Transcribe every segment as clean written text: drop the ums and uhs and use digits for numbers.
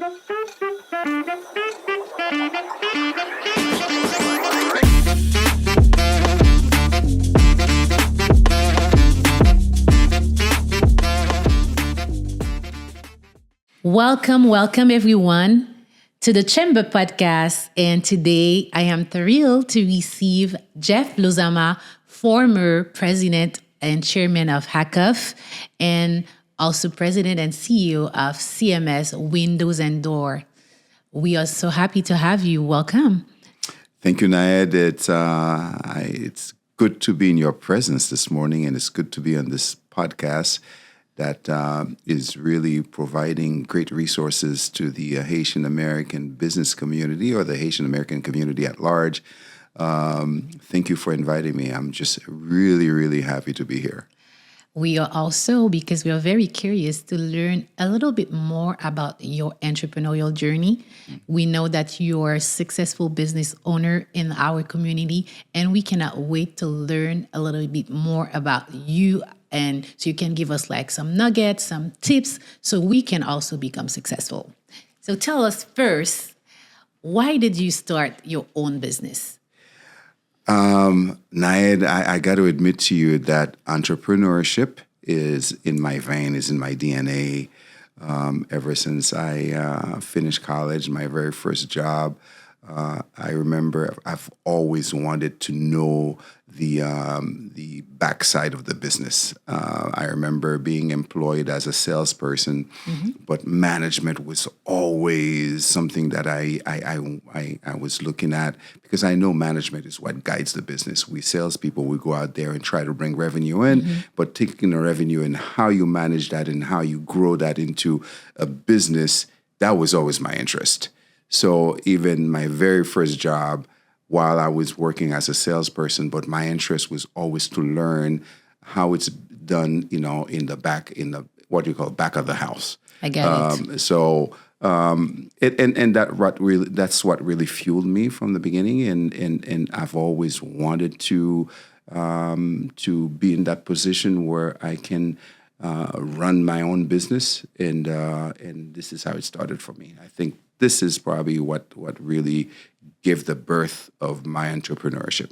Welcome everyone to the Chamber Podcast. And today I am thrilled to receive Jeff Lozama, former president and chairman of HACUF, and also president and CEO of CMS Windows and Door. We are so happy to have you. Welcome. Thank you, Nayed. It's good to be in your presence this morning, and it's good to be on this podcast that is really providing great resources to the Haitian-American business community or the Haitian-American community at large. Thank you for inviting me. I'm just really, really happy to be here. We are also, because we are very curious to learn a little bit more about your entrepreneurial journey. We know that you're a successful business owner in our community, and we cannot wait to learn a little bit more about you. And so you can give us like some nuggets, some tips, so we can also become successful. So tell us first, why did you start your own business? Nayed, I got to admit to you that entrepreneurship is in my vein, is in my DNA. Ever since I finished college, my very first job, I remember I've always wanted to know the backside of the business. I remember being employed as a salesperson, but management was always something that I was looking at, because I know management is what guides the business. We salespeople, we go out there and try to bring revenue in, but taking the revenue and how you manage that and how you grow that into a business, that was always my interest. So even my very first job, while I was working as a salesperson, but my interest was always to learn how it's done, in the back, in the what you call back of the house. I get it. That's what really fueled me from the beginning, and I've always wanted to be in that position where I can run my own business, and this is how it started for me. I think this is probably what really gave the birth of my entrepreneurship.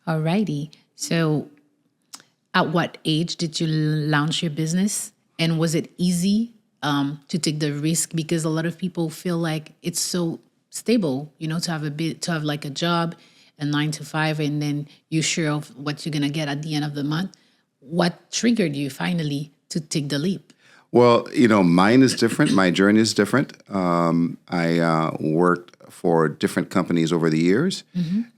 All righty. So at what age did you launch your business? And was it easy to take the risk? Because a lot of people feel like it's so stable, to have like a job, a 9 to 5, and then you're sure of what you're going to get at the end of the month. What triggered you finally to take the leap? Well, mine is different. My journey is different. I worked for different companies over the years.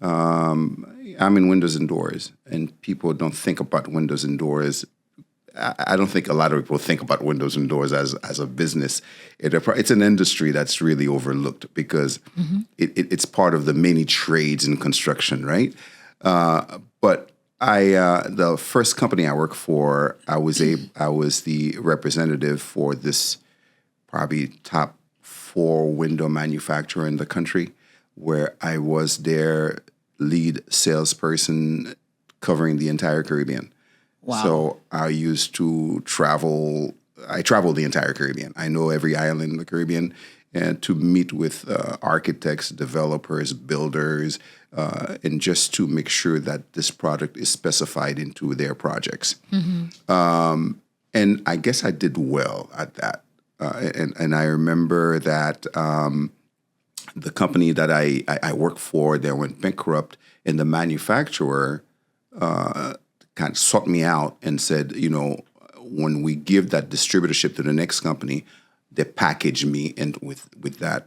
I'm in windows and doors, and people don't think about windows and doors. I don't think a lot of people think about windows and doors as a business. It's an industry that's really overlooked because it's part of the many trades in construction, right? But the first company I worked for, I was the representative for this probably top 4 window manufacturer in the country, where I was their lead salesperson covering the entire Caribbean. Wow. So I used to travel. I traveled the entire Caribbean. I know every island in the Caribbean, and to meet with architects, developers, builders, and just to make sure that this product is specified into their projects. And I guess I did well at that. And I remember that the company that I worked for, they went bankrupt, and the manufacturer kind of sought me out and said, when we give that distributorship to the next company, they package me and with that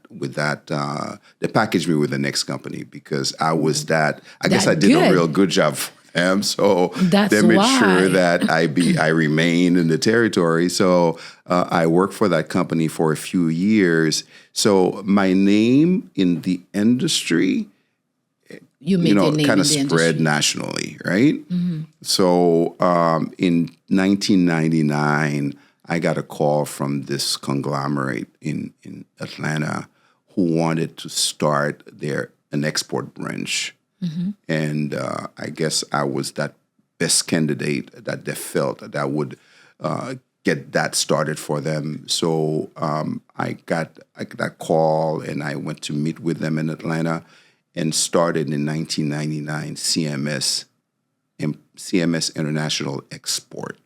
they packaged me with the next company, because I was that. I guess I did a real good job for them. So they made sure that I remain in the territory. So I worked for that company for a few years. So my name in the industry, kind of spread nationally, right? So in 1999. I got a call from this conglomerate in Atlanta who wanted to start an export branch. And I guess I was that best candidate that they felt that would get that started for them. So I got that call, and I went to meet with them in Atlanta, and started in 1999 CMS International Export.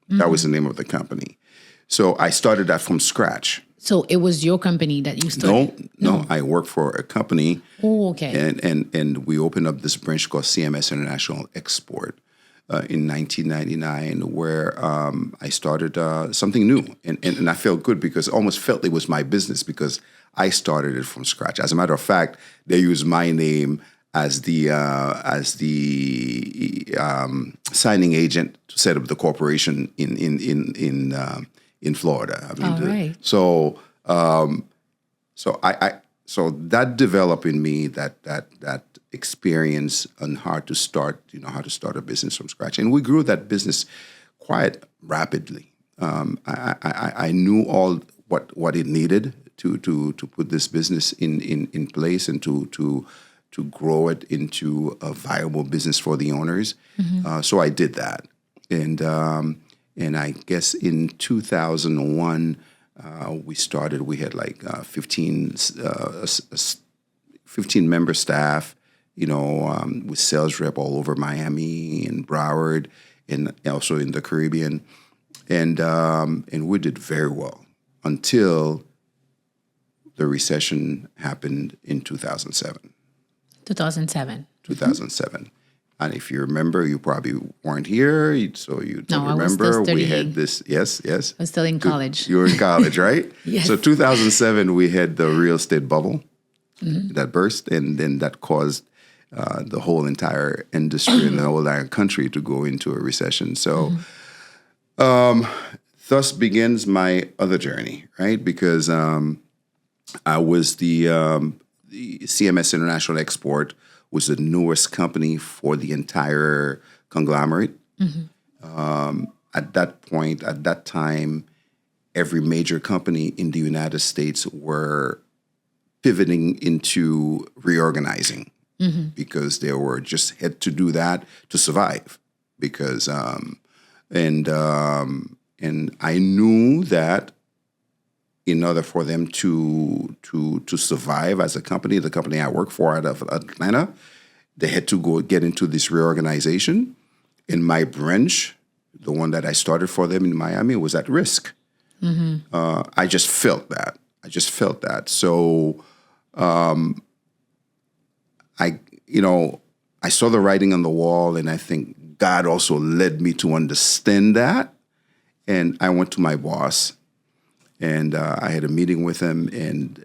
That was the name of the company. So I started that from scratch. So it was your company that you started? No. I worked for a company. Oh, okay. And we opened up this branch called CMS International Export in 1999, where I started something new. And I felt good because I almost felt it was my business because I started it from scratch. As a matter of fact, they used my name as the signing agent to set up the corporation in Florida. I mean, right. So that developed in me that experience on how to start a business from scratch, and we grew that business quite rapidly. I knew all what it needed to put this business in place and to grow it into a viable business for the owners. So I did that, and I guess in 2001 we started. We had like 15 member staff, with sales rep all over Miami and Broward, and also in the Caribbean, and we did very well until the recession happened in 2007. 2007. And if you remember, you probably weren't here, so you don't remember. I was still studying. We had this. Yes. I was still in college. You were in college, right? Yes. So 2007, we had the real estate bubble that burst, and then that caused the whole entire industry and the whole entire country to go into a recession. So thus begins my other journey, right? Because I was the CMS International Export was the newest company for the entire conglomerate. At that point, at that time, every major company in the United States were pivoting into reorganizing because they were just had to do that to survive. Because and I knew that in order for them to survive as a company, the company I work for out of Atlanta, they had to go get into this reorganization. And my branch, the one that I started for them in Miami, was at risk. I just felt that. So I saw the writing on the wall, and I think God also led me to understand that. And I went to my boss. And I had a meeting with him, and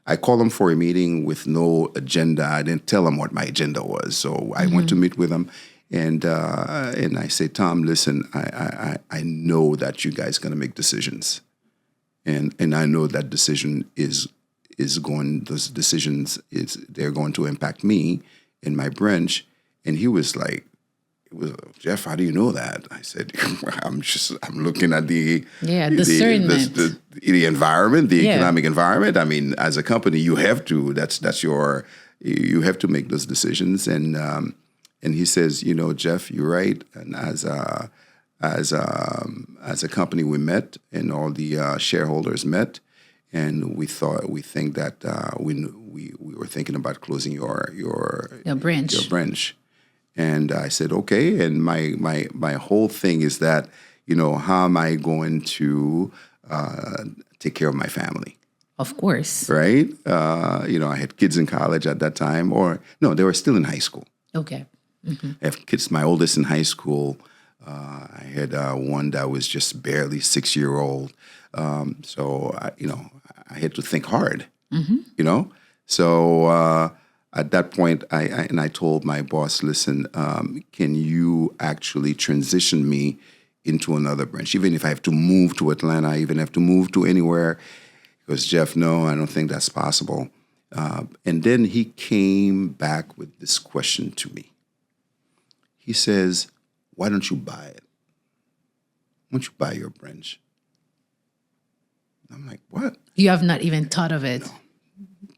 I called him for a meeting with no agenda. I didn't tell him what my agenda was, so I went to meet with him, and I said, Tom, listen, I know that you guys gonna make decisions, and I know that they're going to impact me and my branch. And he was like, Jeff, how do you know that? I said, I'm looking at the discernment, the environment, the economic environment. I mean, as a company, you have to. You have to make those decisions. And he says, Jeff, you're right. And as a company, we met, and all the shareholders met, and we think that we were thinking about closing your branch. And I said, okay. And my whole thing is that, how am I going to take care of my family? Of course. Right? I had kids in college at that time, or no, they were still in high school. Okay. I have kids, my oldest in high school. I had one that was just barely 6-year-old. So, I had to think hard, So at that point, I told my boss, listen, can you actually transition me into another branch, even if I have to move to Atlanta, even have to move to anywhere? He goes, Jeff, no, I don't think that's possible. And then he came back with this question to me. He says, why don't you buy it? Why don't you buy your branch? I'm like, what? You have not even thought of it.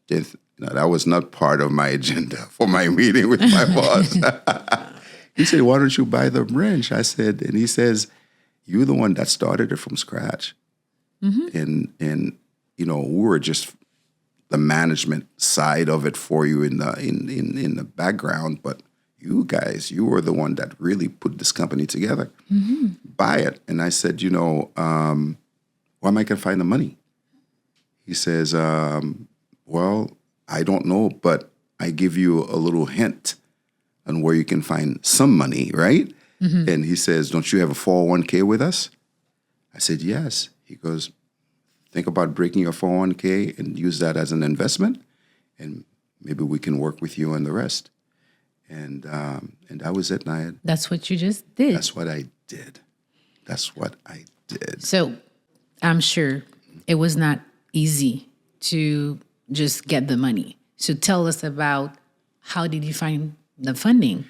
No, that was not part of my agenda for my meeting with my boss. He said, why don't you buy the branch? I said, and he says, you're the one that started it from scratch. And we were just the management side of it for you in the background, but you were the one that really put this company together. Buy it. And I said, where am I going to find the money? He says, well, I don't know, but I give you a little hint on where you can find some money, right? And he says, don't you have a 401k with us? I said, yes. He goes, think about breaking your 401k and use that as an investment, and maybe we can work with you on the rest. And that was it. And That's what you just did. That's what I did. That's what I did. So I'm sure it was not easy to just get the money. So tell us about how did you find the funding?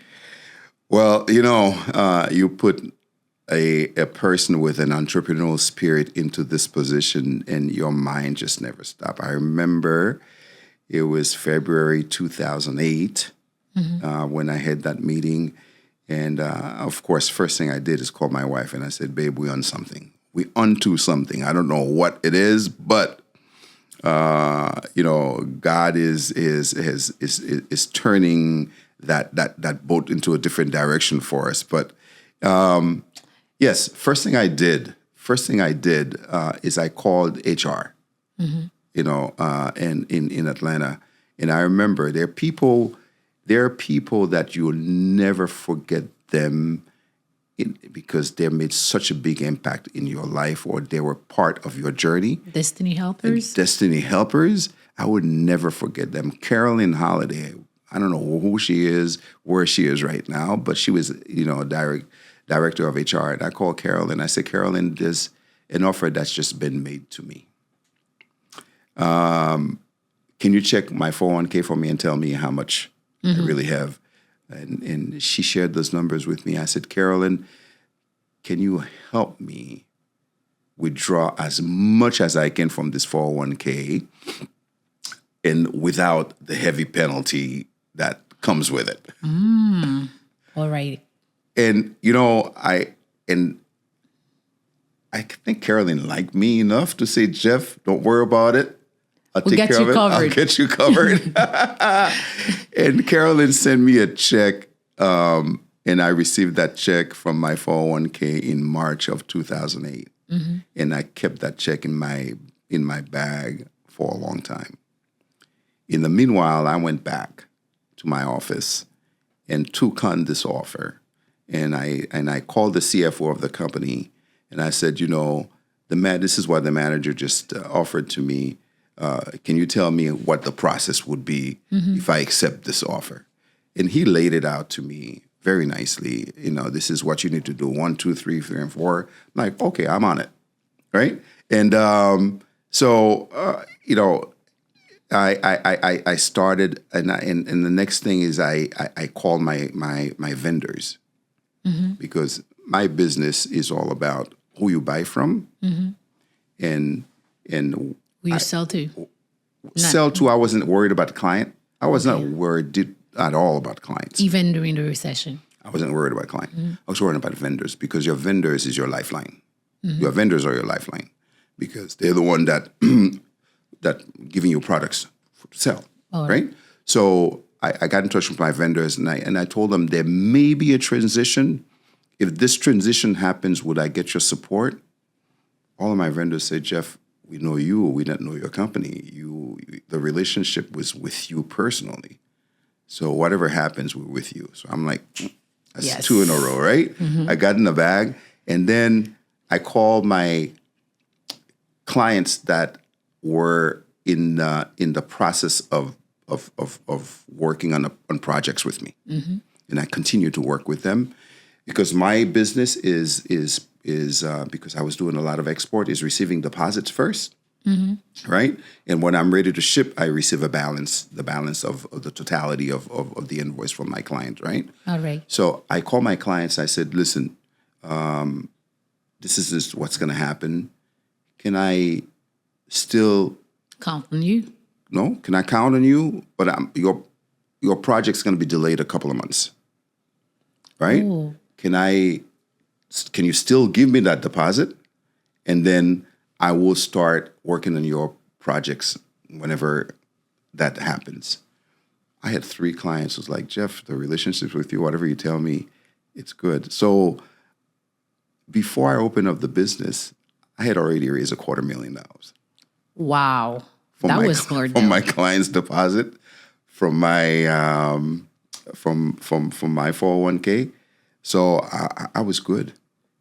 Well, you put a person with an entrepreneurial spirit into this position and your mind just never stopped. I remember it was February 2008 when I had that meeting. And of course, first thing I did is call my wife and I said, babe, we on something. We onto something. I don't know what it is, but God is turning that boat into a different direction for us. But yes, first thing I did is I called HR, and in Atlanta, and I remember there are people that you'll never forget them because they made such a big impact in your life, or they were part of your journey. Destiny helpers. Destiny helpers. I would never forget them. Carolyn Holiday. I don't know who she is, where she is right now, but she was, director of HR. And I called Carolyn. I said, Carolyn, there's an offer that's just been made to me. Can you check my 401k for me and tell me how much I really have? And she shared those numbers with me. I said, Carolyn, can you help me withdraw as much as I can from this 401k and without the heavy penalty that comes with it? All right. And, I think Carolyn liked me enough to say, Jeff, don't worry about it. I'll take care of it. I'll get you covered. And Carolyn sent me a check, and I received that check from my 401k in March of 2008. And I kept that check in my bag for a long time. In the meanwhile, I went back to my office and took on this offer. And I called the CFO of the company, and I said, this is what the manager just offered to me. Can you tell me what the process would be if I accept this offer? And he laid it out to me very nicely. This is what you need to do. 1, 2, 3, 4, and 4. I'm like, okay, I'm on it. Right. And I started, and the next thing is I called my vendors because my business is all about who you buy from and who you sell to. Sell to. I wasn't worried about the client. I was not worried at all about clients. Even during the recession. I wasn't worried about client. I was worried about vendors because your vendors is your lifeline. Your vendors are your lifeline because they're the one that giving you products to sell, right? So I got in touch with my vendors and I told them there may be a transition. If this transition happens, would I get your support? All of my vendors said, Jeff, we know you. We didn't know your company. The relationship was with you personally. So whatever happens, we're with you. So I'm like, that's 2 in a row, right? I got in the bag, and then I called my clients that were in the process of working on projects with me, and I continue to work with them because my business is because I was doing a lot of export, is receiving deposits first, right? And when I'm ready to ship, I receive the balance of the totality of the invoice from my client, right? All right. So I call my clients. I said, listen, this is what's going to happen. Can I still count on you? No, can I count on you? But your project's going to be delayed a couple of months, right? Ooh. Can I can you still give me that deposit? And then I will start working on your projects whenever that happens. I had 3 clients who was like, Jeff, the relationship with you, whatever you tell me, it's good. So before I opened up the business, I had already raised $250,000. Wow. From That my, was smart. from my client's deposit, from my from my 401k. So I was good.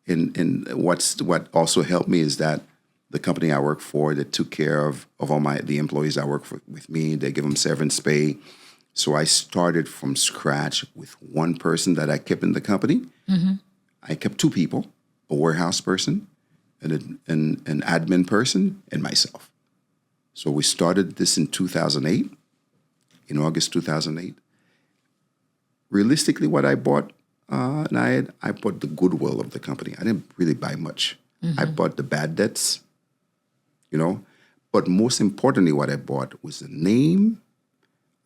And what also helped me is that the company I work for that took care of all the employees that work with me, they give them severance pay. So I started from scratch with one person that I kept in the company. I kept 2 people, a warehouse person, and an admin person, and myself. So we started this in 2008, in August 2008. Realistically, what I bought, I bought the goodwill of the company. I didn't really buy much. I bought the bad debts, But most importantly, what I bought was the name.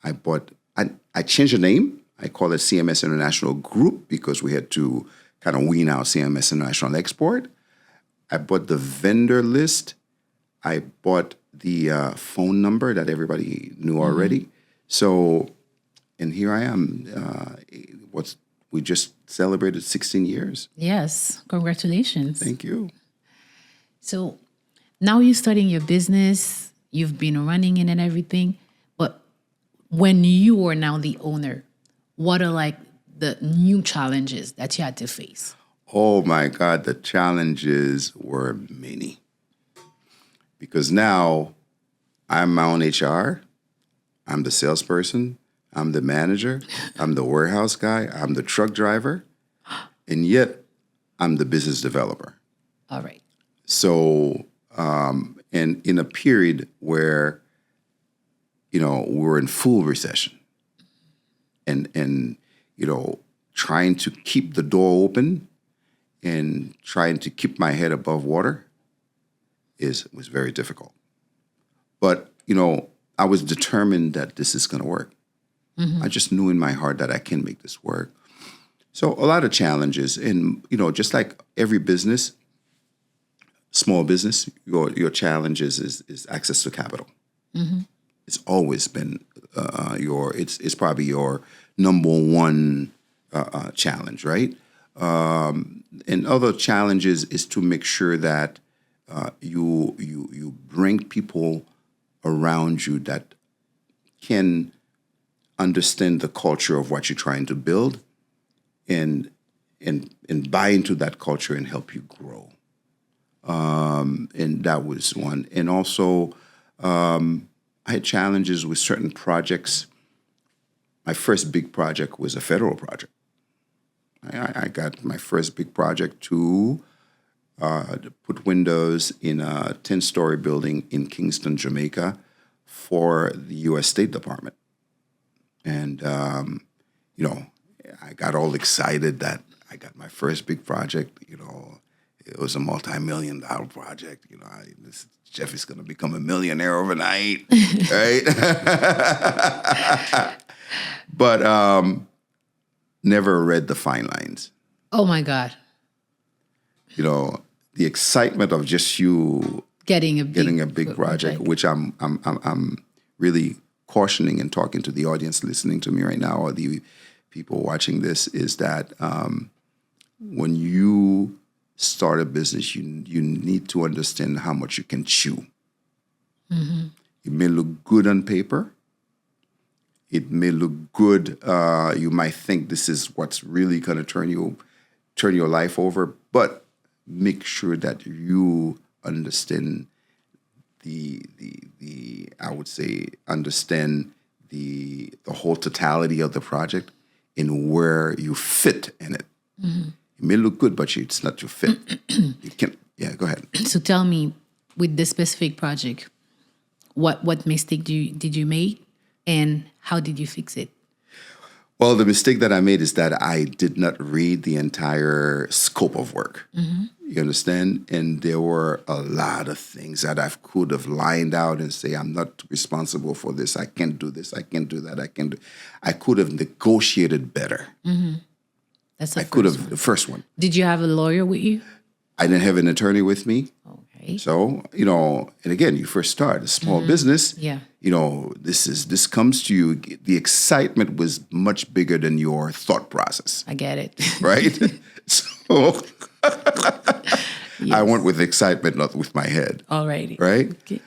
I changed the name. I call it CMS International Group because we had to kind of wean out CMS International Export. I bought the vendor list. I bought the phone number that everybody knew already. So, and here I am. We just celebrated 16 years. Yes. Congratulations. Thank you. So now you're starting your business. You've been running it and everything. But when you are now the owner, what are like the new challenges that you had to face? Oh my God, the challenges were many. Because now I'm my own HR, I'm the salesperson, I'm the manager, I'm the warehouse guy, I'm the truck driver, and yet I'm the business developer. All right. So, and in a period where, we're in full recession and trying to keep the door open and trying to keep my head above water was very difficult. But, I was determined that this is going to work. I just knew in my heart that I can make this work. So a lot of challenges. And, just like every business, small business, your challenge is access to capital. It's always been it's probably your number one challenge, right? And other challenges is to make sure that you bring people around you that can understand the culture of what you're trying to build and buy into that culture and help you grow. And that was one. And also, I had challenges with certain projects. My first big project was a federal project. I got my first big project to put windows in a 10-story building in Kingston, Jamaica for the U.S. State Department. And, I got all excited that I got my first big project. It was a multi-million-dollar project. Jeff is going to become a millionaire overnight, right? But never read the fine lines. Oh my God. The excitement of just you Getting a big project, which I'm really cautioning and talking to the audience listening to me right now, or the people watching this, is that when you start a business, you need to understand how much you can chew. It may look good on paper. It may look good. You might think this is what's really going to turn your life over, but make sure that you understand the I would say understand the whole totality of the project and where you fit in it. It may look good, but it's not your fit. You can't. Yeah, go ahead. So tell me, with this specific project, what mistake did you make, and how did you fix it? Well, the mistake that I made is that I did not read the entire scope of work. You understand? And there were a lot of things that I could have lined out and say, I'm not responsible for this. I can't do this. I can't do that. I could have negotiated better. That's the I could first have one. the first one. Did you have a lawyer with you? I didn't have an attorney with me. Okay. So, and again, you first start a small business. Yeah. This comes to you. The excitement was much bigger than your thought process, I get it. right? So Yes. I went with excitement, not with my head, Alrighty. right? Okay.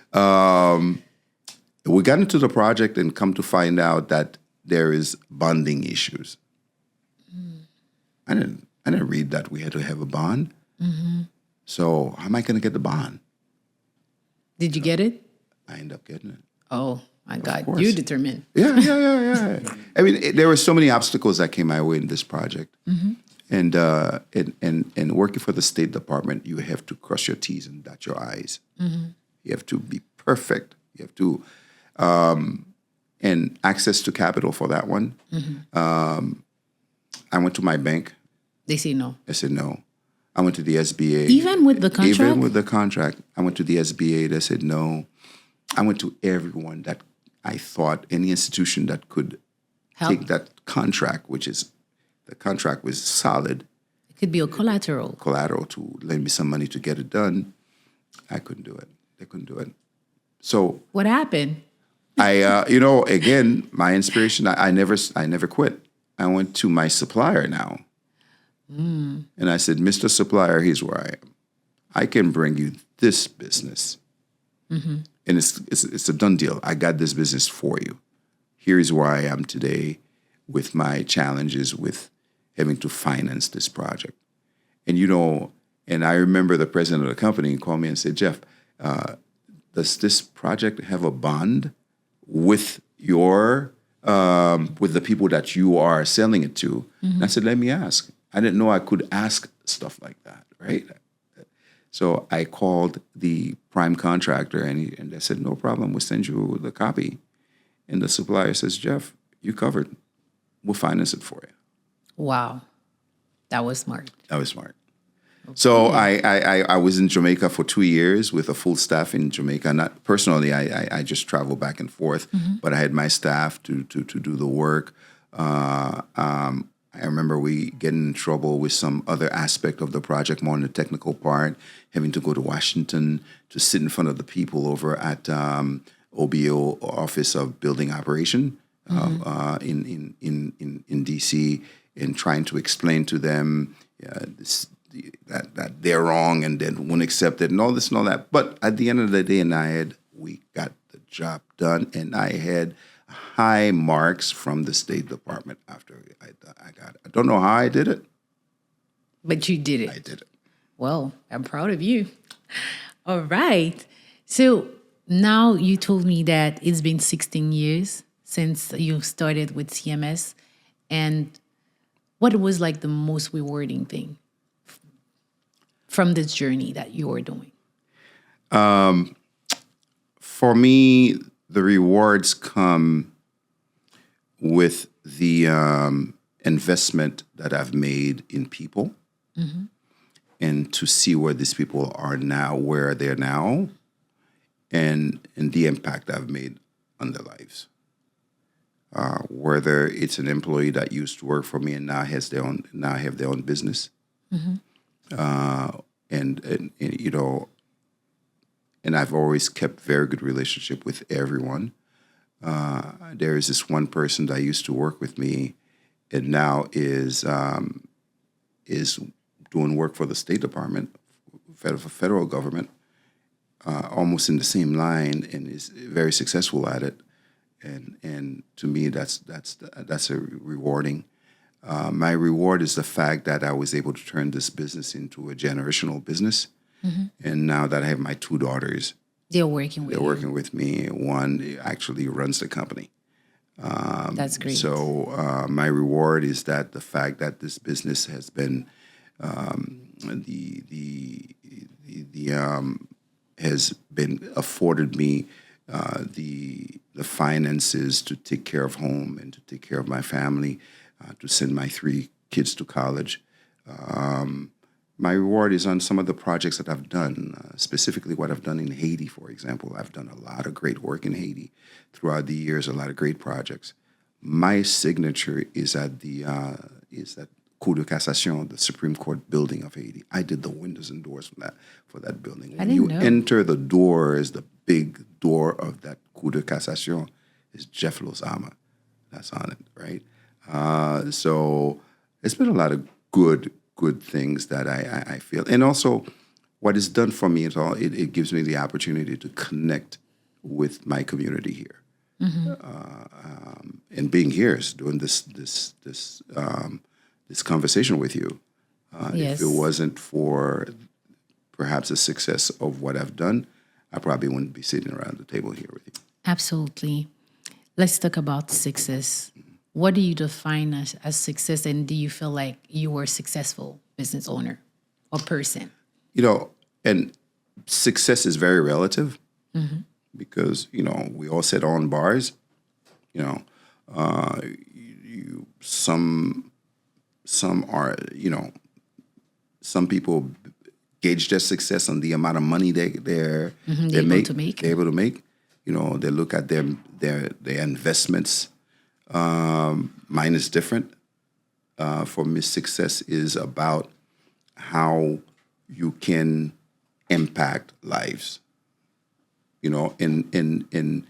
We got into the project and come to find out that there is bonding issues. I didn't read that we had to have a bond. So how am I going to get the bond? Did you get it? I end up getting it. Oh my God, course. you're determined. Yeah. I mean, there were so many obstacles that came my way in this project. And working for the State Department, you have to cross your T's and dot your I's. You have to be perfect. You have to, and access to capital for that one. I went to my bank. They say no. I said no. I went to the SBA. Even with the contract? Even with the contract. I went to the SBA. They said no. I went to everyone that I thought, any institution that could Help. take that contract, the contract was solid It could be a collateral. collateral to lend me some money to get it done. I couldn't do it. They couldn't do it. So What happened? again, my inspiration, I never quit. I went to my supplier now. And I said, Mr. Supplier, here's where I am. I can bring you this business. And it's a done deal. I got this business for you. Here's where I am today with my challenges with having to finance this project. And I remember the president of the company called me and said, Jeff, does this project have a bond with with the people that you are selling it to? And I said, let me ask. I didn't know I could ask stuff like that, right? So I called the prime contractor, and they said, no problem, we'll send you the copy. And the supplier says, Jeff, you covered. We'll finance it for you. Wow. That was smart. That was smart. So I was in Jamaica for 2 years with a full staff in Jamaica. Not personally, I just traveled back and forth, but I had my staff to do the work. I remember we getting in trouble with some other aspect of the project, more on the technical part, having to go to Washington to sit in front of the people over at OBO, Office of Building Operation, in DC, and trying to explain to them that they're wrong and they won't accept it and all this and all that. But at the end of the day, we got the job done, and I had high marks from the State Department after I got it. I don't know how I did it. But you did it. I did it. Well, I'm proud of you. All right. So now you told me that it's been 16 years since you started with CMS. And what was like the most rewarding thing from this journey that you were doing? For me, the rewards come with the investment that I've made in people, and to see where these people are now, where they're now, and the impact I've made on their lives. Whether it's an employee that used to work for me and now have their own business, and I've always kept very good relationship with everyone. There is this one person that used to work with me, and now is doing work for the State Department, federal government, almost in the same line, and is very successful at it. And to me, that's a rewarding. My reward is the fact that I was able to turn this business into a generational business. And now that I have my 2 daughters, They're working with me. One actually runs the company. That's great. So my reward is that the fact that this business has been has been afforded me the finances to take care of home and to take care of my family, to send my 3 kids to college. My reward is on some of the projects that I've done, specifically what I've done in Haiti, for example. I've done a lot of great work in Haiti throughout the years, a lot of great projects. My signature is at that Cour de Cassation, the Supreme Court building of Haiti. I did the windows and doors for that building. When didn't you know. enter the doors, the big door of that Cour de Cassation is Jeff Lozama. That's on it, right? So it's been a lot of good things that I feel. And also, what it's done for me is it gives me the opportunity to connect with my community here. And being here is doing this conversation with you. Yes. If it wasn't for perhaps the success of what I've done, I probably wouldn't be sitting around the table here with you. Absolutely. Let's talk about success. What do you define as success, and do you feel like you were a successful business owner or person? And success is very relative because, we all sit on bars, some are, some people gauge their success on the amount of money they're able to make. They're able to make. They look at their investments. Mine is different. For me, success is about how you can impact lives. In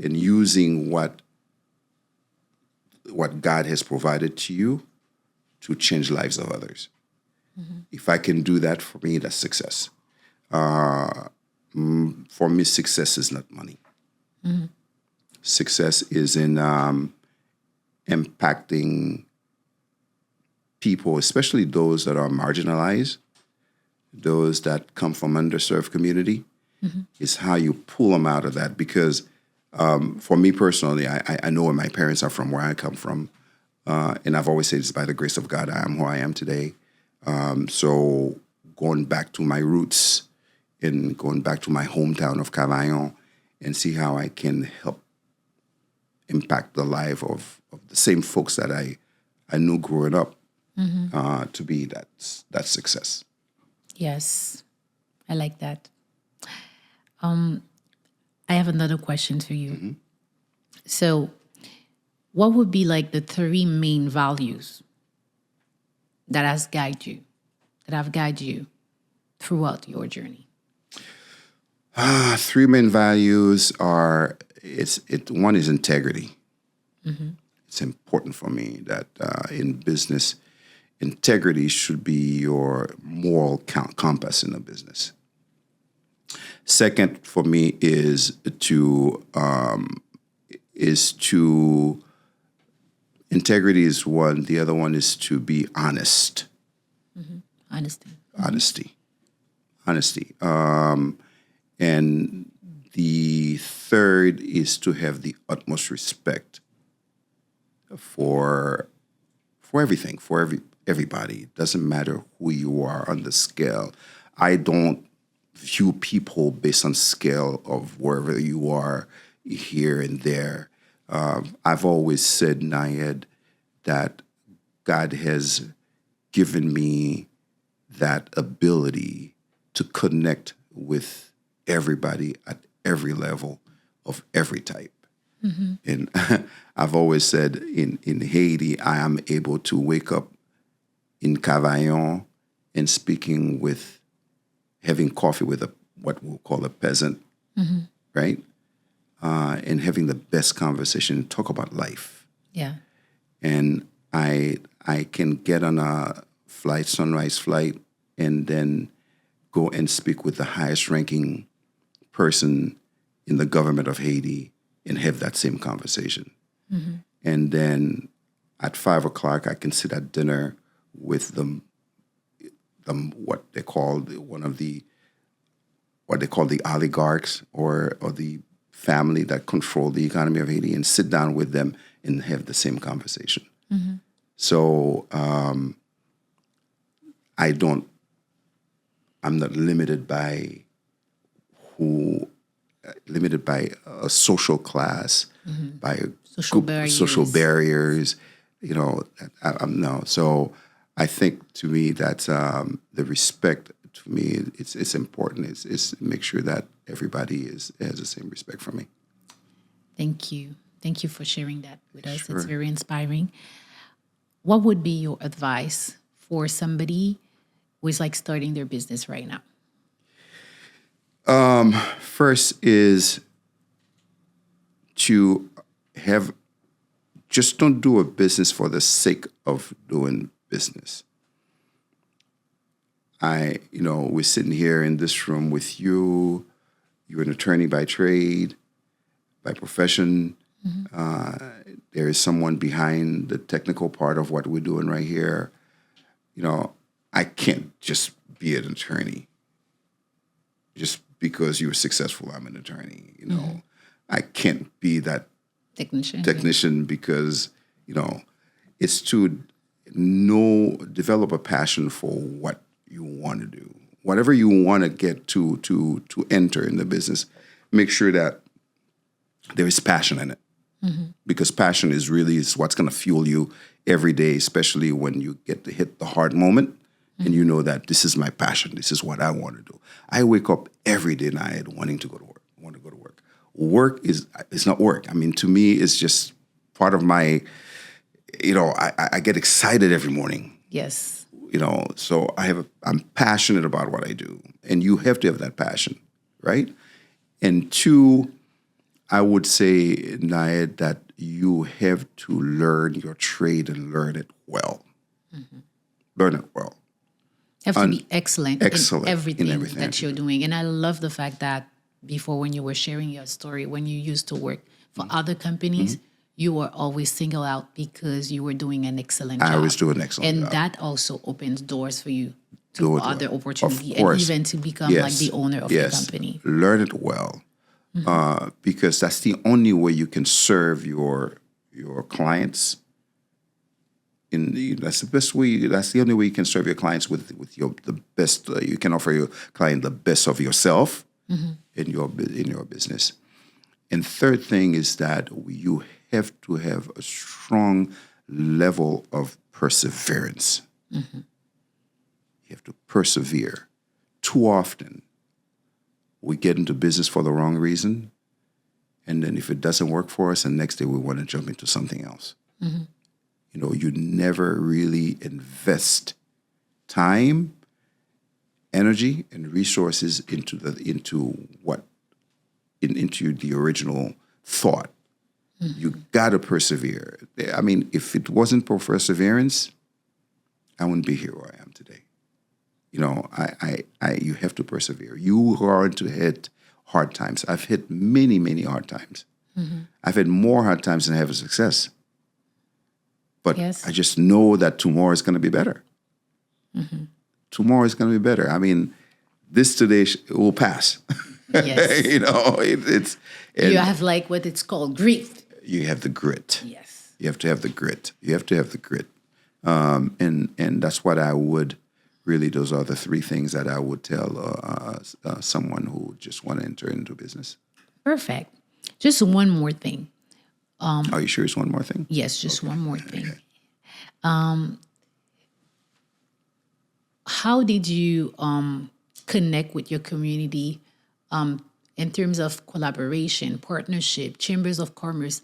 using what God has provided to you to change lives of others. If I can do that, for me, that's success. For me, success is not money. Success is in impacting people, especially those that are marginalized, those that come from underserved community, is how you pull them out of that. Because for me personally, I know where my parents are from, where I come from. And I've always said it's by the grace of God I am who I am today. So going back to my roots and going back to my hometown of Cavaillon and see how I can help impact the life of the same folks that I knew growing up, to be that success. Yes, I like that. I have another question for you. So, what would be like the 3 main values that have guided you throughout your journey? 3 main values are one is integrity. It's important for me that in business, integrity should be your moral compass in a business. Second, for me, is to integrity is one. The other one is to be honest. Honesty. And the third is to have the utmost respect for everything, for everybody. It doesn't matter who you are on the scale. I don't view people based on scale of wherever you are here and there. I've always said, Nayed, that God has given me that ability to connect with everybody at every level of every type. And I've always said in Haiti, I am able to wake up in Cavaillon and having coffee with what we'll call a peasant, right? And having the best conversation, talk about life. Yeah. And I can get on a sunrise flight, and then go and speak with the highest ranking person in the government of Haiti and have that same conversation. And then at 5:00, I can sit at dinner with them, what they call the oligarchs or the family that control the economy of Haiti, and sit down with them and have the same conversation. So I'm not limited by a social class, by social barriers. No. So I think to me that the respect, to me, it's important. It's make sure that everybody has the same respect for me. Thank you for sharing that with us. Sure. It's very inspiring. what would be your advice for somebody who is like starting their business right now? First is to have, just don't do a business for the sake of doing business. We're sitting here in this room with you. You're an attorney by trade, by profession. There is someone behind the technical part of what we're doing right here. I can't just be an attorney. Just because you're successful, I'm an attorney. I can't be that technician because, it's to develop a passion for what you want to do. Whatever you want to get to enter in the business, make sure that there is passion in it. Because passion is what's going to fuel you every day, especially when you get to hit the hard moment and you know that this is my passion. This is what I want to do. I wake up every day night wanting to go to work. I want to go to work. Work is not work. I mean, to me, it's just part of my, I get excited every morning. Yes. So I'm passionate about what I do. And you have to have that passion, right? And two, I would say, Nayed, that you have to learn your trade and learn it well. Learn it well. You have to be excellent in everything everything that you're doing. And I love the fact that before, when you were sharing your story, when you used to work for other companies, you were always singled out because you were doing an excellent job. I was doing an excellent job. And that also opens doors for you to other opportunities course. And even to become like the owner of your company. Learn it well. Because that's the only way you can serve your clients. That's the best way. That's the only way you can serve your clients with the best. You can offer your client the best of yourself in your business. And third thing is that you have to have a strong level of perseverance. You have to persevere. Too often, we get into business for the wrong reason, and then if it doesn't work for us, the next day we want to jump into something else. You never really invest time, energy, and resources into the original thought. You got to persevere. I mean, if it wasn't for perseverance, I wouldn't be here where I am today. You have to persevere. You are going to hit hard times. I've hit many, many hard times. I've had more hard times than I have success. But I just know that tomorrow is going to be better. Tomorrow is going to be better. I mean, this today will pass. Yes. You have like what it's called, grit. You have the grit. Yes. You have to have the grit. And that's what I would really, those are the three things that I would tell someone who just want to enter into business. Perfect. Just one more thing. Are you sure it's one more thing? Yes, just one more thing. How did you connect with your community in terms of collaboration, partnership, chambers of commerce?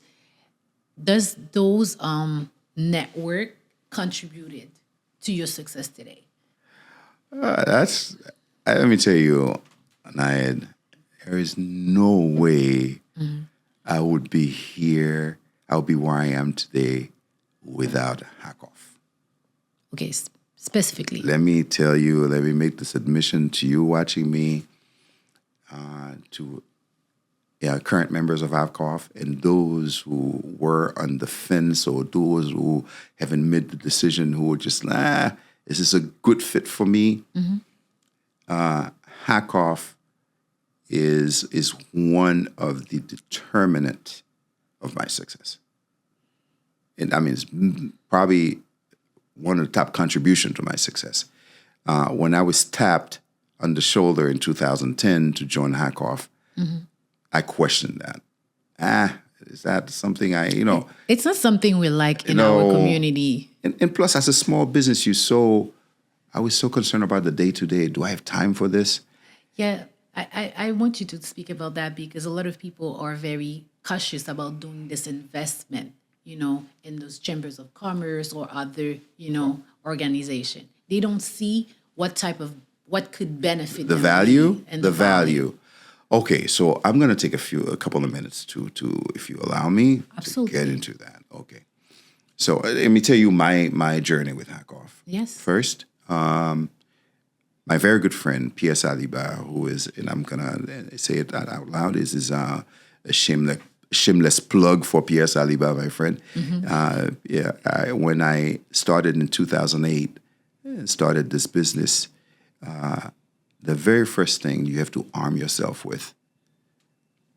Does those network contributed to your success today? Let me tell you, Nayed, there is no way I would be here, I would be where I am today without Hackoff. Okay, specifically. Let me tell you, let me make this admission to you watching me, to current members of Hackoff and those who were on the fence or those who haven't made the decision, who were just, is this a good fit for me? Hackoff is one of the determinant of my success. And I mean, it's probably one of the top contribution to my success. When I was tapped on the shoulder in 2010 to join Hackoff, I questioned that. Is that something It's not something we like in our community. And plus, as a small business, I was so concerned about the day-to-day. Do I have time for this? Yeah, I want you to speak about that because a lot of people are very cautious about doing this investment in those chambers of commerce or other, organization. They don't see what could benefit The them value, really, and the value. Okay, so I'm going to take a couple of minutes to, if you allow me, Absolutely. to get into that. Okay. So let me tell you my journey with Hackoff. Yes. First, my very good friend Pierre Saliba, who is, and I'm gonna say it out loud, is a shameless plug for Pierre Saliba, my friend. When I started in 2008, started this business, the very first thing you have to arm yourself with.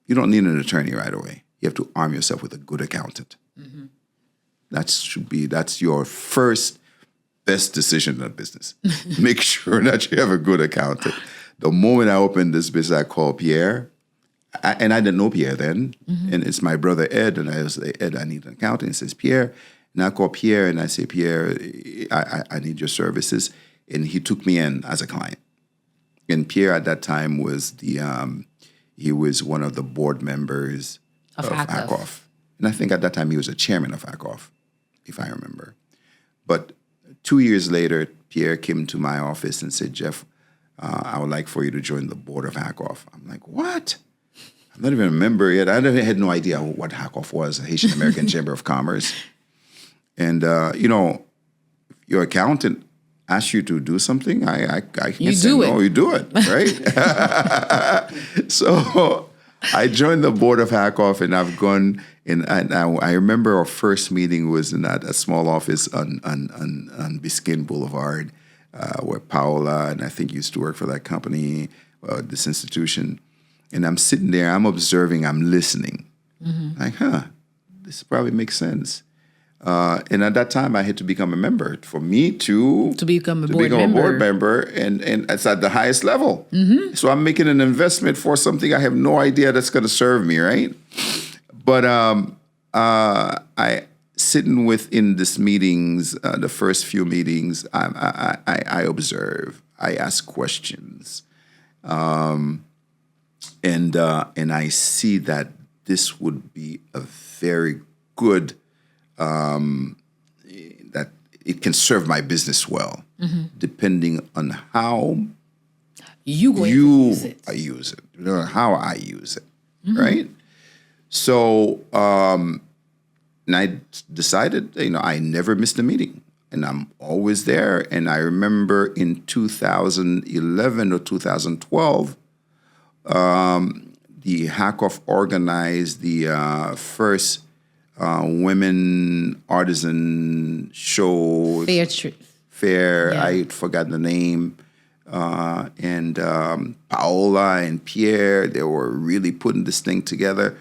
You don't need an attorney right away. You have to arm yourself with a good accountant. That's your first best decision in a business. Make sure that you have a good accountant. The moment I opened this business, I called Pierre, and I didn't know Pierre then, and it's my brother Ed, and I was like, Ed, I need an accountant. He says, Pierre, and I call Pierre, and I say, Pierre, I need your services, and he took me in as a client. And Pierre at that time was he was one of the board members of Hackoff. And I think at that time he was a chairman of Hackoff, if I remember. But 2 years later, Pierre came to my office and said, Jeff, I would like for you to join the board of Hackoff. I'm like, what? I'm not even a member yet. I had no idea what Hackoff was, a Haitian-American Chamber of Commerce. And, your accountant asks you to do something, I can't say no, you do it, right? So I joined the board of Hackoff, and I've gone, and I remember our first meeting was in a small office on Biscayne Boulevard, where Paola, and I think used to work for that company, this institution. And I'm sitting there, I'm observing, I'm listening. Like, this probably makes sense. And at that time, I had to become a member. For me to become a board member, and it's at the highest level. So I'm making an investment for something I have no idea that's going to serve me, right? But I sitting within these meetings, the first few meetings, I observe, I ask questions, and I see that this would be a very good. That it can serve my business well, depending on how you use it, how I use it, right? So, and I decided, I never missed a meeting, and I'm always there. And I remember in 2011 or 2012, the Hackoff organized the first women artisan show. Fair. Yeah. I forgot the name. And Paola and Pierre, they were really putting this thing together.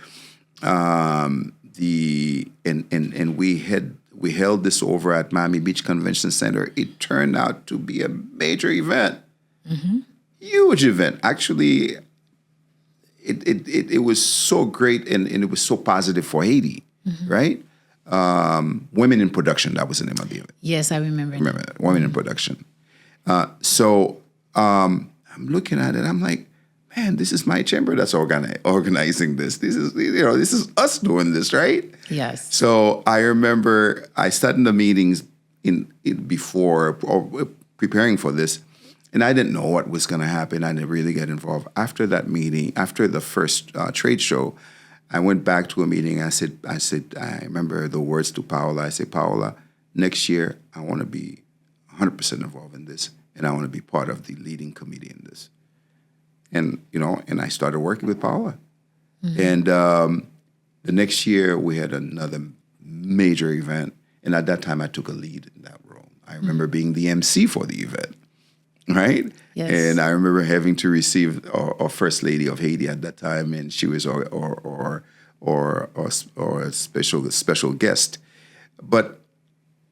And we held this over at Miami Beach Convention Center. It turned out to be a major event, huge event. Actually, it was so great, and it was so positive for Haiti. Right? Women in Production, that was the name of the event. Yes, I remember that. Women in Production. So I'm looking at it, I'm like, man, this is my chamber that's organizing this. This is us doing this, right? Yes. So I remember I sat in the meetings before or preparing for this, and I didn't know what was going to happen. I didn't really get involved. After that meeting, after the first trade show, I went back to a meeting. I said, I remember the words to Paola. I said, Paola, next year I want to be 100% involved in this, and I want to be part of the leading committee in this. And and I started working with Paola. And the next year we had another major event, and at that time I took a lead in that role. I remember being the MC for the event, right? Yes. And I remember having to receive our First Lady of Haiti at that time, and she was our special guest. But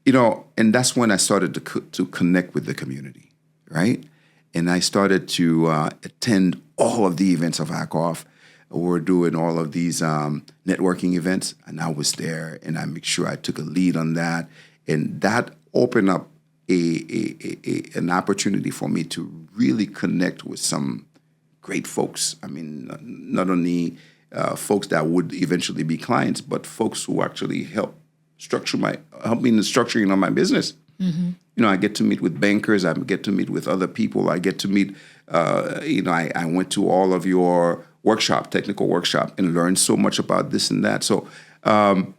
and that's when I started to connect with the community, right? And I started to attend all of the events of Hackoff. We're doing all of these networking events, and I was there, and I make sure I took a lead on that, and that opened up an opportunity for me to really connect with some great folks. I mean, not only folks that would eventually be clients, but folks who actually help help me in the structuring of my business. I get to meet with bankers. I get to meet with other people. I get to meet, I went to all of your technical workshop, and learned so much about this and that. So, in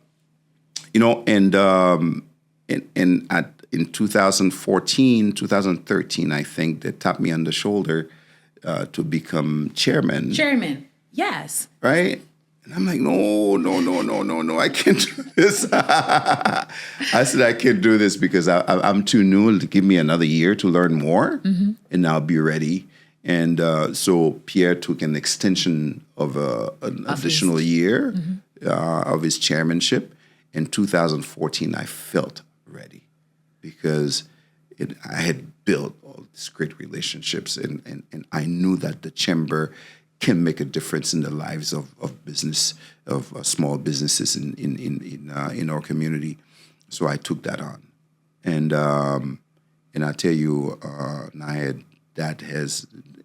2014, 2013, I think, they tapped me on the shoulder to become chairman. Chairman, yes. Right? And I'm like, no, I can't do this. I said, I can't do this because I'm too new. To give me another year to learn more, and I'll be ready. And so Pierre took an extension of an additional year of his chairmanship. In 2014, I felt ready because I had built all these great relationships, and I knew that the chamber can make a difference in the lives of business, of small businesses in our community. So I took that on, and I tell you,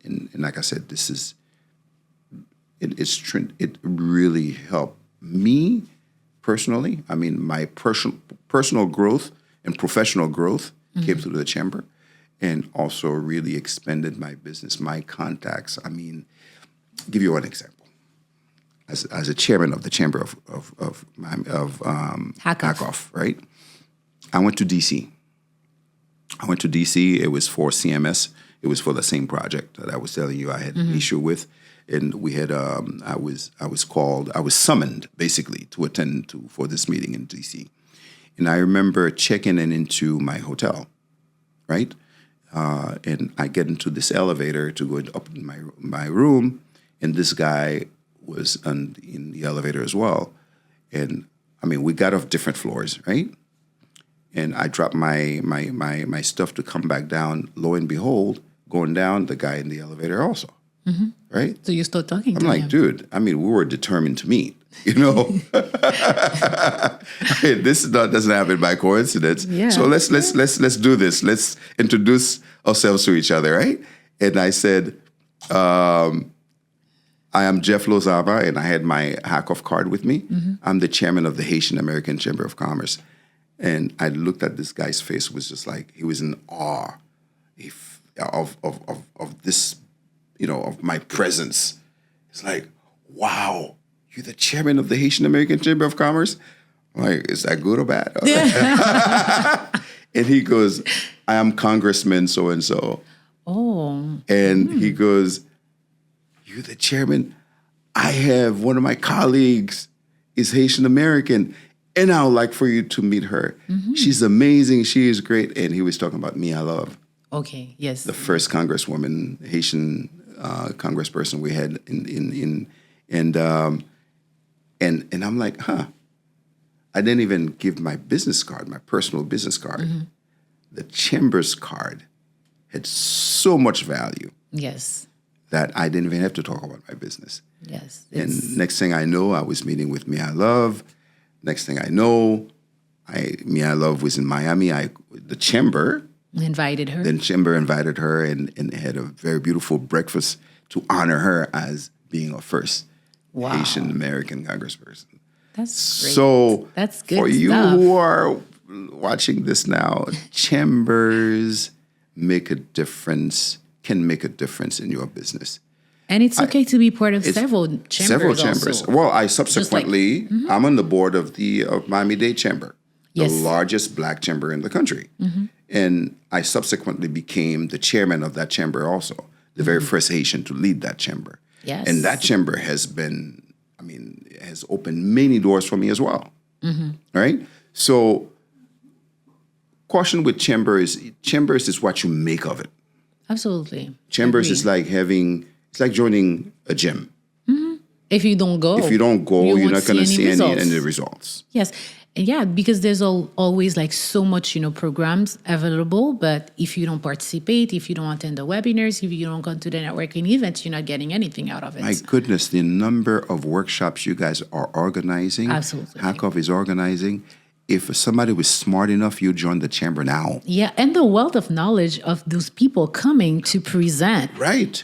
and like I said, it really helped me personally. I mean, my personal growth and professional growth came through the chamber, and also really expanded my business, my contacts. I mean, give you one example. As a chairman of the chamber of Hackoff, right? I went to DC. It was for CMS. It was for the same project that I was telling you I had an issue with, and we had. I was summoned basically to attend for this meeting in DC, and I remember checking into my hotel, right? And I get into this elevator to go up in my room, and this guy was in the elevator as well. And I mean, we got off different floors, right? And I dropped my stuff to come back down. Lo and behold, going down, the guy in the elevator also, right? So you start talking to him. I'm like, dude, I mean, we were determined to meet, This doesn't happen by coincidence. Yeah. So let's do this. Let's introduce ourselves to each other, right? And I said, I am Jeff Lozama, and I had my Hackoff card with me. I'm the chairman of the Haitian-American Chamber of Commerce. And I looked at this guy's face, was just like, he was in awe of this, of my presence. It's like, wow, you're the chairman of the Haitian-American Chamber of Commerce? I'm like, is that good or bad? Yeah. And he goes, I am Congressman so-and-so. Oh. And he goes, you're the chairman? I have one of my colleagues is Haitian-American, and I would like for you to meet her. She's amazing. She is great. And he was talking about me, I love. Okay, yes. The first Congresswoman, Haitian congressperson we had and I'm like, I didn't even give my business card, my personal business card. The chamber's card had so much value. Yes. That I didn't even have to talk about my business. Yes. And next thing I know, I was meeting with Me I Love. Next thing I know, Me I Love was in Miami. The chamber invited her. Then chamber invited her and had a very beautiful breakfast to honor her as being our first Haitian-American congressperson. That's great. So that's good for you stuff. who are watching this now, chambers can make a difference in your business. And it's okay to be part of several chambers. Several chambers. Also. Well, I subsequently, I'm on the board of Miami-Dade Chamber, the largest Black chamber in the country. And I subsequently became the chairman of that chamber also, the very first Haitian to lead that chamber. Yes. And that chamber has opened many doors for me as well. Right? So, caution with chambers is what you make of it. Absolutely. Chambers is like joining a gym. If you don't go, you're not going to see any results. Yes. And yeah, because there's always like so much, programs available. But if you don't participate, if you don't attend the webinars, if you don't come to the networking events, you're not getting anything out of it. My goodness, the number of workshops you guys are organizing. Absolutely. Hackoff is organizing. If somebody was smart enough, you join the chamber now. Yeah, and the wealth of knowledge of those people coming to present. Right.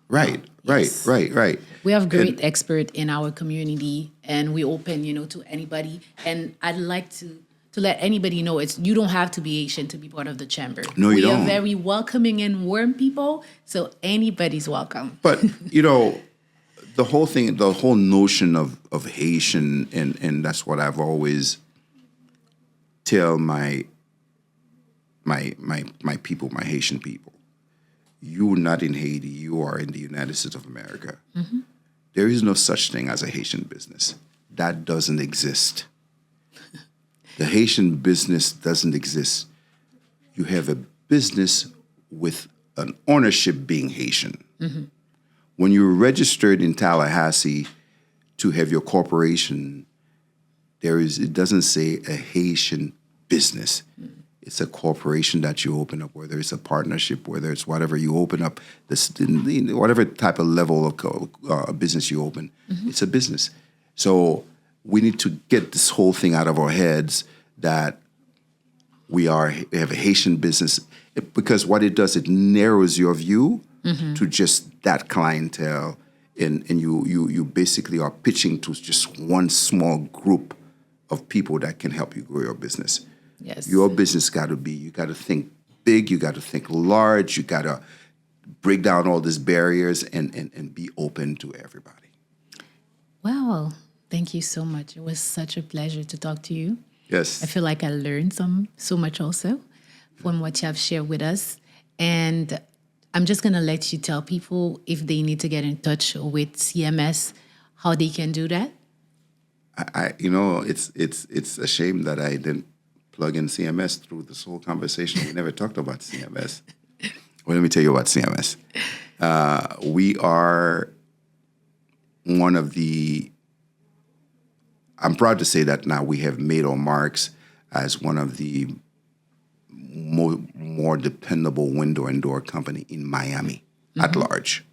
Right. Yes. Right. We have great experts in our community and we open, to anybody. And I'd like to let anybody know you don't have to be Haitian to be part of the chamber. No, you We don't. are very welcoming and warm people, so anybody's welcome. But the whole thing, the whole notion of Haitian, and that's what I've always tell my people, my Haitian people. You're not in Haiti. You are in the United States of America. Mm-hmm. There is no such thing as a Haitian business. That doesn't exist. The Haitian business doesn't exist. You have a business with an ownership being Haitian. Mm-hmm. When you're registered in Tallahassee to have your corporation, it doesn't say a Haitian business. Mm-hmm. It's a corporation that you open up, whether it's a partnership, whether it's whatever you open up, whatever type of level of business you open, mm-hmm. It's a business. So we need to get this whole thing out of our heads that we have a Haitian business, because what it does, it narrows your view mm-hmm. to just that clientele, and you basically are pitching to just one small group of people that can help you grow your business. Yes. Your business you got to think big, you got to think large, you got to break down all these barriers and be open to everybody. Well, thank you so much. It was such a pleasure to talk to you. Yes. I feel like I learned so much also from what you have shared with us. And I'm just going to let you tell people if they need to get in touch with CMS, how they can do that. It's a shame that I didn't plug in CMS through this whole conversation. We never talked about CMS. Well, let me tell you about CMS. We are one of I'm proud to say that now we have made our marks as one of the more dependable window and door company in Miami mm-hmm. at large.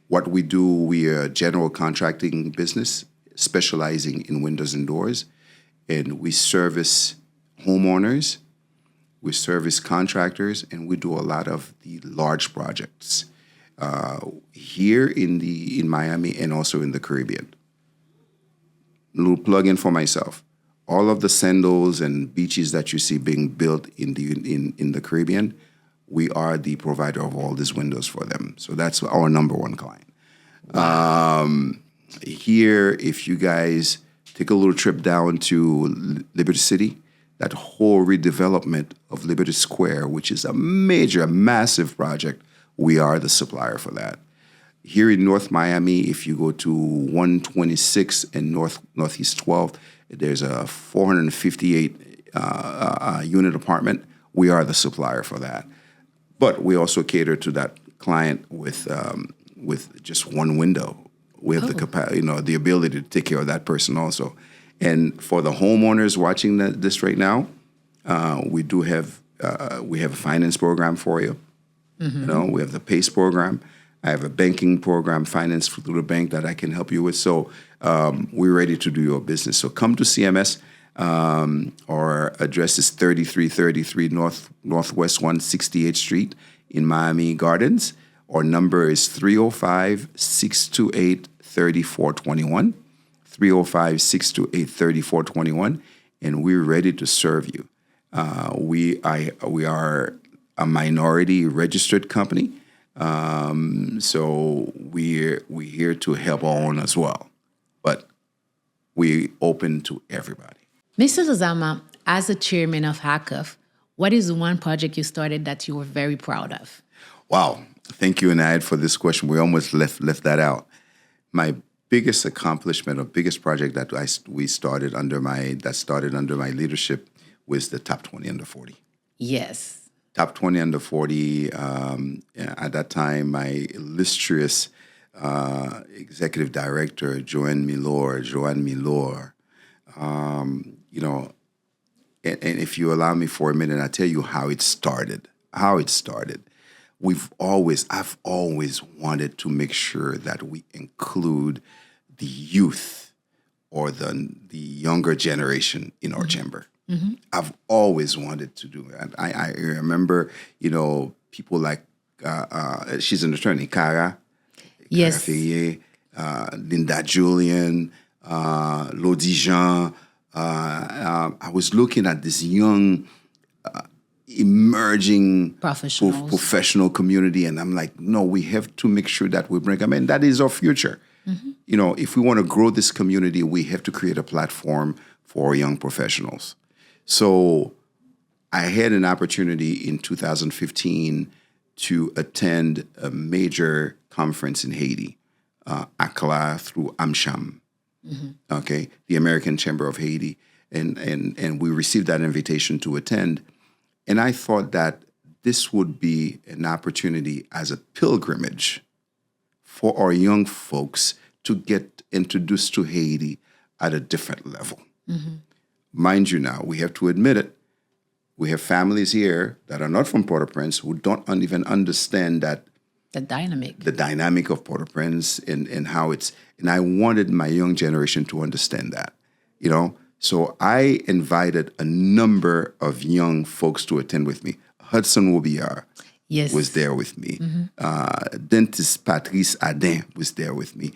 What we do, we are a general contracting business specializing in windows and doors. And we service homeowners, we service contractors, and we do a lot of the large projects here in Miami and also in the Caribbean. A little plug-in for myself. All of the sendos and beaches that you see being built in the Caribbean, we are the provider of all these windows for them. So that's our number one client. Wow. Here, if you guys take a little trip down to Liberty City, that whole redevelopment of Liberty Square, which is a massive project, we are the supplier for that. Here in North Miami, if you go to 126 and Northeast 12th, there's a 458 unit apartment. We are the supplier for that. But we also cater to that client with just one window. We have the ability to take care of that person also. And for the homeowners watching this right now, we have a finance program for you. Mm-hmm. We have the PACE program. I have a banking program, finance through the bank, that I can help you with. So we're ready to do your business. So come to CMS. Our address is 3333 Northwest 168th Street in Miami Gardens. Our number is 305-628-3421, 305-628-3421, and we're ready to serve you. We are a minority registered company, so we're here to help our own as well, but we're open to everybody. Mr. Lozama, as a chairman of HACUF, what is one project you started that you were very proud of? Wow. Thank you, Anayat, for this question. We almost left that out. My biggest accomplishment or biggest project that started under my leadership was the Top 20 Under 40. Yes. Top 20 Under 40. At that time, my illustrious executive director, Johanne, and if you allow me for a minute, I'll tell you how it started. I've always wanted to make sure that we include the youth or the younger generation in our chamber. Mm-hmm. I've always wanted to do that. I remember, people like, she's an attorney, Cara. Yes. Ferrier, Linda Julian, Lodi Jean. I was looking at this young, emerging professional community, and I'm like, no, we have to make sure that we bring them in. That is our future. If we want to grow this community, we have to create a platform for young professionals. So I had an opportunity in 2015 to attend a major conference in Haiti, ACLA through AmCham, okay, the American Chamber of Haiti. And we received that invitation to attend. And I thought that this would be an opportunity as a pilgrimage for our young folks to get introduced to Haiti at a different level. Mind you now, we have to admit it, we have families here that are not from Port-au-Prince who don't even understand that the dynamic of Port-au-Prince and how it's, and I wanted my young generation to understand that, So I invited a number of young folks to attend with me. Hudson Wobillard was there with me. Dentist Patrice Adin was there with me.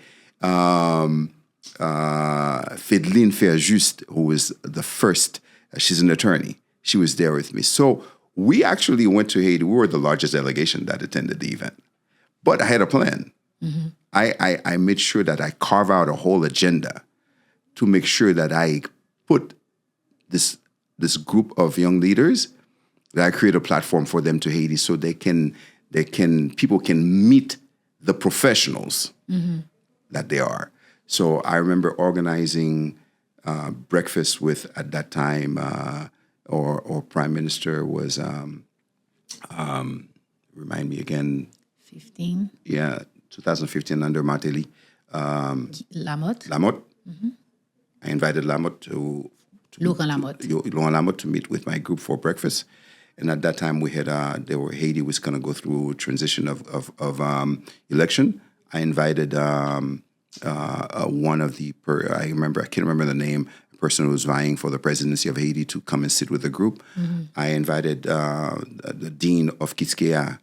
Fedeline Fairjuste, who was the first, she's an attorney. She was there with me. So we actually went to Haiti. We were the largest delegation that attended the event. But I had a plan. I made sure that I carve out a whole agenda to make sure that I put this group of young leaders, that I create a platform for them to Haiti so people can meet the professionals that they are. So I remember organizing breakfast with, at that time, our prime minister was, remind me again. 15. Yeah, 2015 under Martelly. Lamotte. I invited Lamotte to Lamotte to meet with my group for breakfast. And at that time, we had Haiti was going to go through transition of election. I invited one of the I can't remember the name, a person who was vying for the presidency of Haiti to come and sit with the group. I invited the dean of Kiskeya,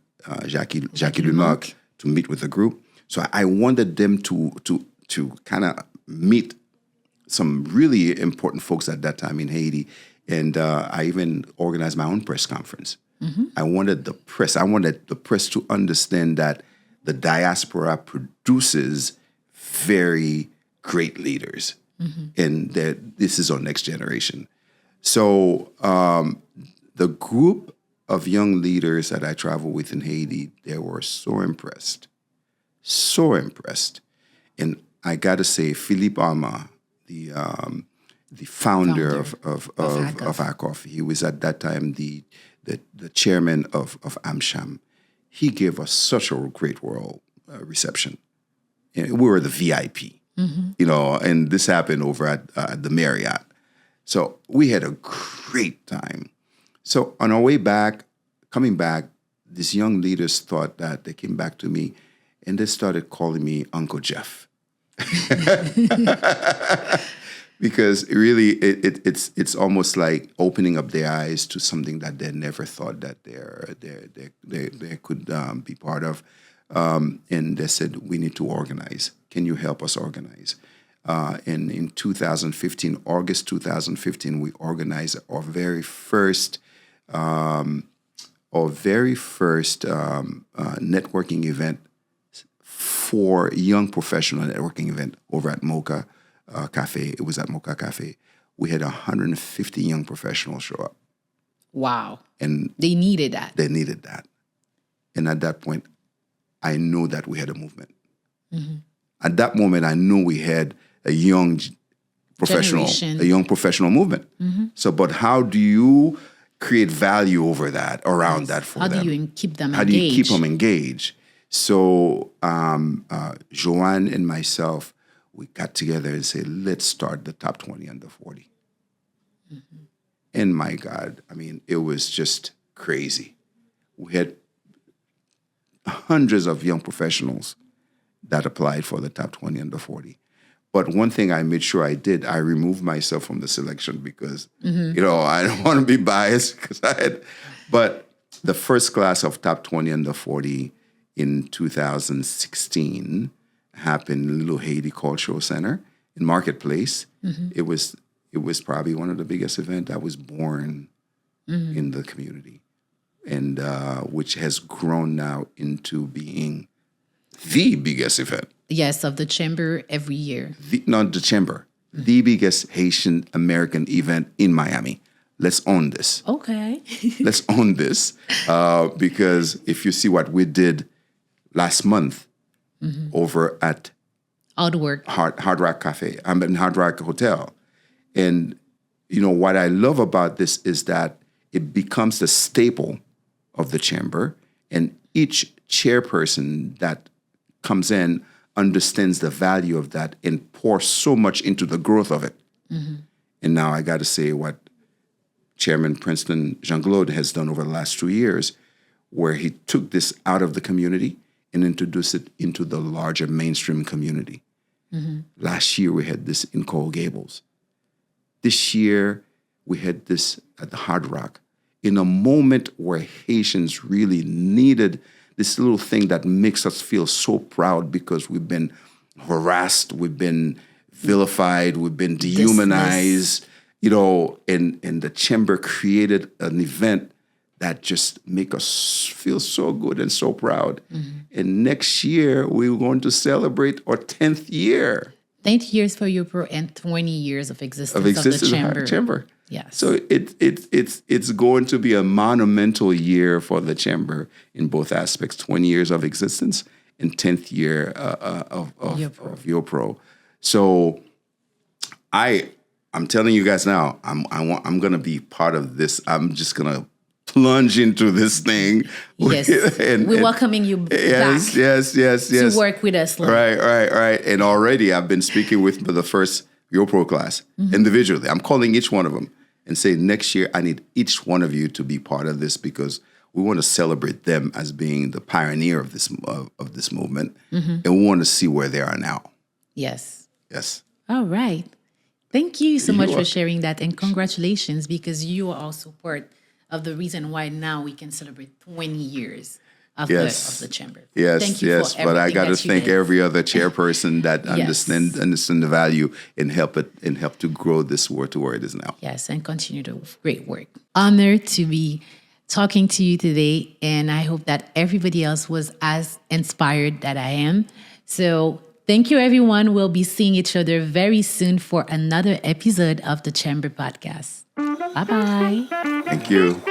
Jacques Lumoc, to meet with the group. So I wanted them to kind of meet some really important folks at that time in Haiti. And I even organized my own press conference. I wanted the press to understand that the diaspora produces very great leaders, and that this is our next generation. So the group of young leaders that I traveled with in Haiti, they were so impressed. And I got to say, Philippe Alma, the founder of ACOF. He was at that time the chairman of AmCham. He gave us such a great reception. And we were the VIP, and this happened over at the Marriott. So we had a great time. So on our way back, coming back, these young leaders thought that they came back to me and they started calling me Uncle Jeff. Because really, it's almost like opening up their eyes to something that they never thought that they could be part of. And they said, we need to organize. Can you help us organize? And in 2015, August 2015, we organized our very first networking event for young professional networking event over at Mocha Cafe. It was at Mocha Cafe. We had 150 young professionals show up. Wow. And they needed that. And at that point, I knew that we had a movement. At that moment, I knew we had a young professional movement. So, but how do you create value over that, around that for them? How do you keep them engaged? How do you keep them engaged? So Johanne and myself, we got together and said, let's start the top 20 under 40. And my God, I mean, it was just crazy. We had hundreds of young professionals that applied for the top 20 under 40. But one thing I made sure I did, I removed myself from the selection because, I don't want to be biased but the first class of top 20 under 40 in 2016, happened in Little Haiti Cultural Center in Marketplace. It was probably one of the biggest events that was born in the community, and which has grown now into being the biggest event. Yes, of the chamber every year. Not the chamber, the biggest Haitian-American event in Miami. Let's own this. Okay. Let's own this because if you see what we did last month over at Outwork. Hard Rock Cafe, in Hard Rock Hotel. And, what I love about this is that it becomes the staple of the chamber, and each chairperson that comes in understands the value of that and pours so much into the growth of it. And now I got to say what Chairman Princeton Jean-Claude has done over the last 2 years, where he took this out of the community and introduced it into the larger mainstream community. Last year, we had this in Coral Gables. This year, we had this at the Hard Rock in a moment where Haitians really needed this little thing that makes us feel so proud because we've been harassed, we've been vilified, we've been dehumanized, and the chamber created an event that just make us feel so good and so proud. And next year, we're going to celebrate our 10th year. 10 years for UPRO and 20 years of existence of the chamber. Yes. So it's going to be a monumental year for the chamber in both aspects: 20 years of existence and 10th year of UPRO. So I'm telling you guys now, I'm going to be part of this. I'm just going to plunge into this thing. Yes. We're welcoming you back. Yes. To work with us. Right. And already I've been speaking with the first YoPro class individually. I'm calling each one of them and saying, next year I need each one of you to be part of this because we want to celebrate them as being the pioneer of this movement, and we want to see where they are now. Yes. All right. Thank you so much for sharing that, and congratulations, because you are also part of the reason why now we can celebrate 20 years of the chamber. Yes. But I got to thank every other chairperson that understand the value and help to grow this world to where it is now. Yes, and continue the great work. Honored to be talking to you today, and I hope that everybody else was as inspired that I am. So thank you, everyone. We'll be seeing each other very soon for another episode of the Chamber Podcast. Bye-bye. Thank you.